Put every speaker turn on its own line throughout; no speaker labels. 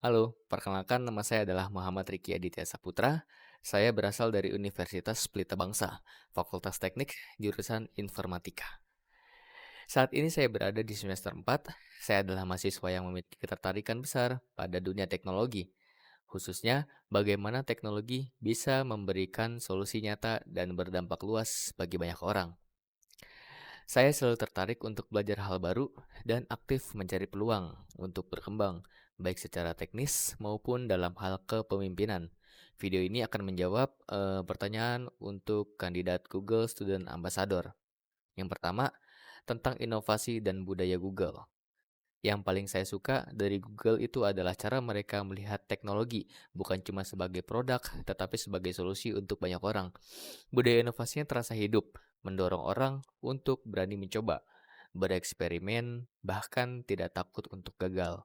Halo, perkenalkan nama saya adalah Muhammad Riki Aditya Saputra. Saya berasal dari Universitas Pelita Bangsa, Fakultas Teknik, jurusan Informatika. Saat ini saya berada di semester 4. Saya adalah mahasiswa yang memiliki ketertarikan besar pada dunia teknologi, khususnya bagaimana teknologi bisa memberikan solusi nyata dan berdampak luas bagi banyak orang. Saya selalu tertarik untuk belajar hal baru dan aktif mencari peluang untuk berkembang, baik secara teknis maupun dalam hal kepemimpinan. Video ini akan menjawab pertanyaan untuk kandidat Google Student Ambassador. Yang pertama, tentang inovasi dan budaya Google. Yang paling saya suka dari Google itu adalah cara mereka melihat teknologi, bukan cuma sebagai produk, tetapi sebagai solusi untuk banyak orang. Budaya inovasinya terasa hidup, mendorong orang untuk berani mencoba, bereksperimen, bahkan tidak takut untuk gagal.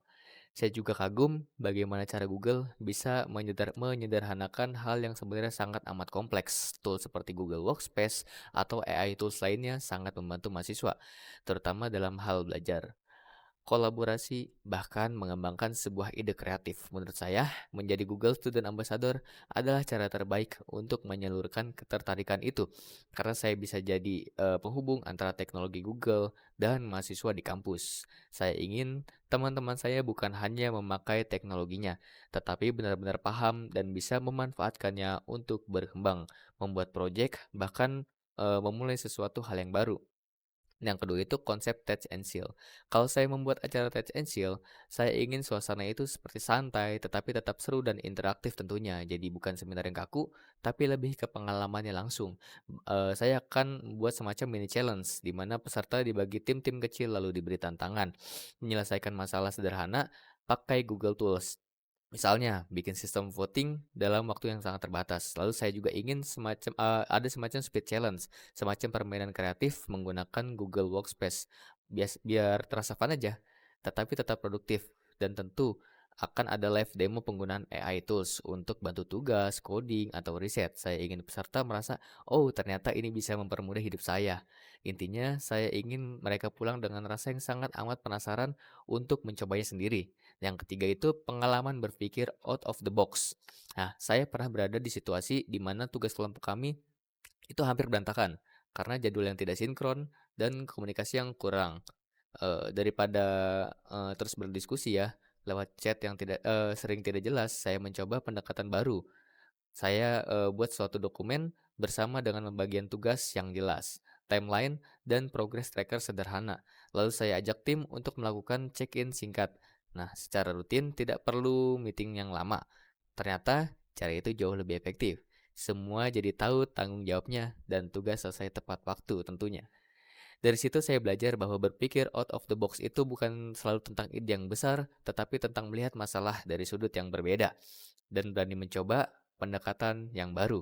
Saya juga kagum bagaimana cara Google bisa menyederhanakan hal yang sebenarnya sangat amat kompleks. Tools seperti Google Workspace atau AI tools lainnya sangat membantu mahasiswa, terutama dalam hal belajar. Kolaborasi, bahkan mengembangkan sebuah ide kreatif. Menurut saya, menjadi Google Student Ambassador adalah cara terbaik untuk menyalurkan ketertarikan itu. Karena saya bisa jadi penghubung antara teknologi Google dan mahasiswa di kampus. Saya ingin teman-teman saya bukan hanya memakai teknologinya, tetapi benar-benar paham dan bisa memanfaatkannya untuk berkembang, membuat proyek, bahkan memulai sesuatu hal yang baru. Yang kedua itu konsep touch and seal. Kalau saya membuat acara touch and seal, saya ingin suasana itu seperti santai, tetapi tetap seru dan interaktif tentunya. Jadi bukan seminar yang kaku, tapi lebih ke pengalamannya langsung. Saya akan membuat semacam mini challenge, di mana peserta dibagi tim-tim kecil lalu diberi tantangan. Menyelesaikan masalah sederhana pakai Google Tools. Misalnya, bikin sistem voting dalam waktu yang sangat terbatas. Lalu saya juga ingin ada semacam speed challenge, semacam permainan kreatif menggunakan Google Workspace. Biar terasa fun aja, tetapi tetap produktif. Dan tentu akan ada live demo penggunaan AI tools untuk bantu tugas, coding, atau riset. Saya ingin peserta merasa, oh ternyata ini bisa mempermudah hidup saya. Intinya, saya ingin mereka pulang dengan rasa yang sangat amat penasaran untuk mencobanya sendiri. Yang ketiga itu pengalaman berpikir out of the box. Nah, saya pernah berada di situasi di mana tugas kelompok kami itu hampir berantakan karena jadwal yang tidak sinkron dan komunikasi yang kurang. Daripada terus berdiskusi ya lewat chat yang sering tidak jelas, saya mencoba pendekatan baru. Saya buat suatu dokumen bersama dengan pembagian tugas yang jelas, timeline, dan progress tracker sederhana. Lalu saya ajak tim untuk melakukan check-in singkat. Nah, secara rutin tidak perlu meeting yang lama. Ternyata cara itu jauh lebih efektif. Semua jadi tahu tanggung jawabnya dan tugas selesai tepat waktu tentunya. Dari situ saya belajar bahwa berpikir out of the box itu bukan selalu tentang ide yang besar, tetapi tentang melihat masalah dari sudut yang berbeda dan berani mencoba pendekatan yang baru.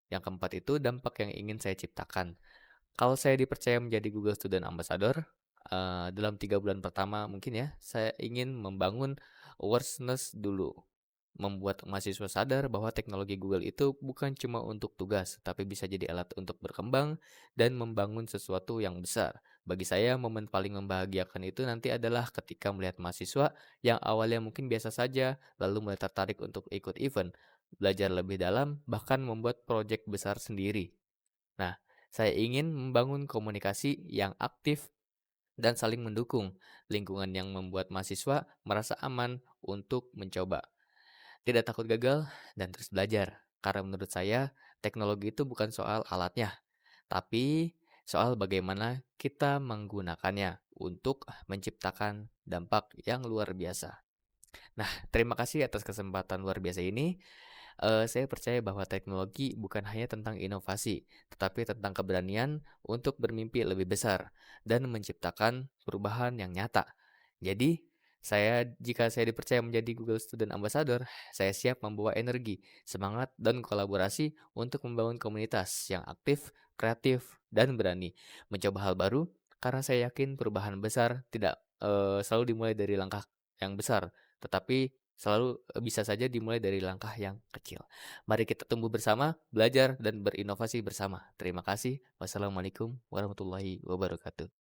Yang keempat itu dampak yang ingin saya ciptakan. Kalau saya dipercaya menjadi Google Student Ambassador, dalam 3 bulan pertama mungkin ya, saya ingin membangun awareness dulu. Membuat mahasiswa sadar bahwa teknologi Google itu bukan cuma untuk tugas, tapi bisa jadi alat untuk berkembang dan membangun sesuatu yang besar. Bagi saya, momen paling membahagiakan itu nanti adalah ketika melihat mahasiswa yang awalnya mungkin biasa saja, lalu mulai tertarik untuk ikut event, belajar lebih dalam, bahkan membuat proyek besar sendiri. Nah, saya ingin membangun komunikasi yang aktif dan saling mendukung, lingkungan yang membuat mahasiswa merasa aman untuk mencoba. Tidak takut gagal dan terus belajar. Karena menurut saya, teknologi itu bukan soal alatnya, tapi soal bagaimana kita menggunakannya untuk menciptakan dampak yang luar biasa. Nah, terima kasih atas kesempatan luar biasa ini. Saya percaya bahwa teknologi bukan hanya tentang inovasi, tetapi tentang keberanian untuk bermimpi lebih besar dan menciptakan perubahan yang nyata. Jadi, jika saya dipercaya menjadi Google Student Ambassador, saya siap membawa energi, semangat, dan kolaborasi untuk membangun komunitas yang aktif, kreatif, dan berani mencoba hal baru. Karena saya yakin perubahan besar tidak selalu dimulai dari langkah yang besar, tetapi selalu bisa saja dimulai dari langkah yang kecil. Mari kita tumbuh bersama, belajar, dan berinovasi bersama. Terima kasih. Wassalamualaikum warahmatullahi wabarakatuh.